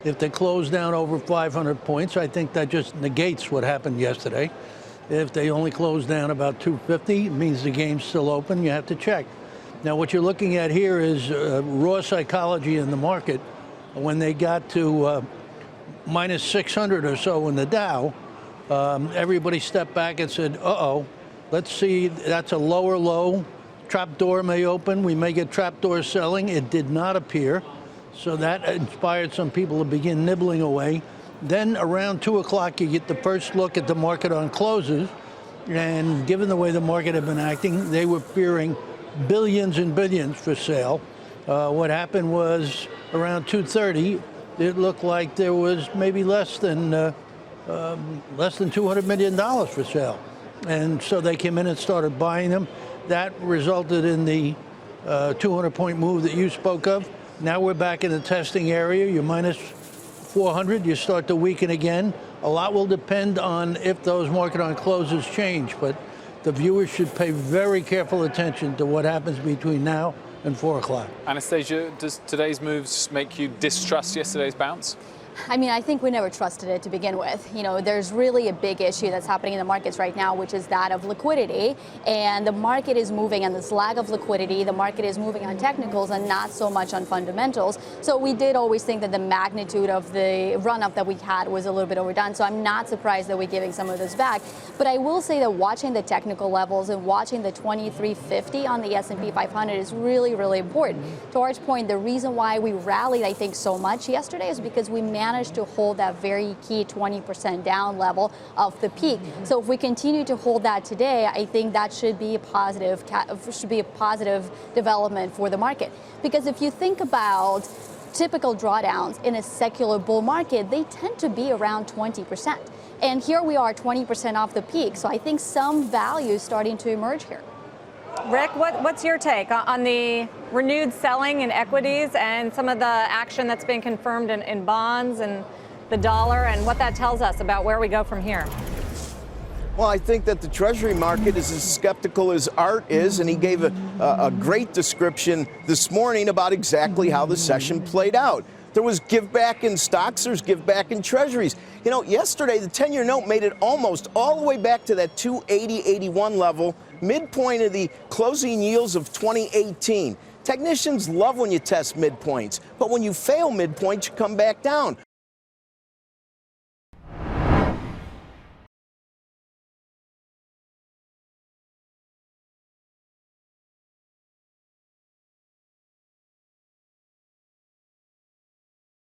If they close down over 500 points, I think that just negates what happened yesterday. If they only close down about 250, it means the game's still open. You have to check. Now, what you're looking at here is raw psychology in the market. When they got to minus 600 or so in the Dow, everybody stepped back and said, uh-oh, let's see, that's a lower low. Trapdoor may open. We may get trapdoor selling. It did not appear. So that inspired some people to begin nibbling away. Then around 2 o'clock, you get the first look at the market on closes. And given the way the market had been acting, they were fearing billions and billions for sale. What happened was around 2:30, it looked like there was maybe less than $200 million for sale. And so they came in and started buying them. That resulted in the 200-point move that you spoke of. Now we're back in the testing area. You're minus 400. You start to weaken again. A lot will depend on if those market on closes change, but the viewers should pay very careful attention to what happens between now and 4 o'clock. Anastasia, does today's moves make you distrust yesterday's bounce? I mean, I think we never trusted it to begin with. You know, there's really a big issue that's happening in the markets right now, which is that of liquidity. And the market is moving on this lack of liquidity. The market is moving on technicals and not so much on fundamentals. So we did always think that the magnitude of the run-up that we had was a little bit overdone. So I'm not surprised that we're giving some of this back. But I will say that watching the technical levels and watching the 2350 on the S&P 500 is really, really important. To Art's point, the reason why we rallied, I think, so much yesterday is because we managed to hold that very key 20% down level of the peak. So if we continue to hold that today, I think that should be a positive development for the market. Because if you think about typical drawdowns in a secular bull market, they tend to be around 20%. And here we are 20% off the peak. So I think some value is starting to emerge here. Rick, what's your take on the renewed selling in equities and some of the action that's been confirmed in bonds and the dollar and what that tells us about where we go from here? Well, I think that the Treasury market is as skeptical as Art is, and he gave a great description this morning about exactly how the session played out. There was give back in stocks, there's give back in treasuries. You know, yesterday the 10-year note made it almost all the way back to that 280.81 level, midpoint of the closing yields of 2018. Technicians love when you test midpoints, but when you fail midpoints, you come back down.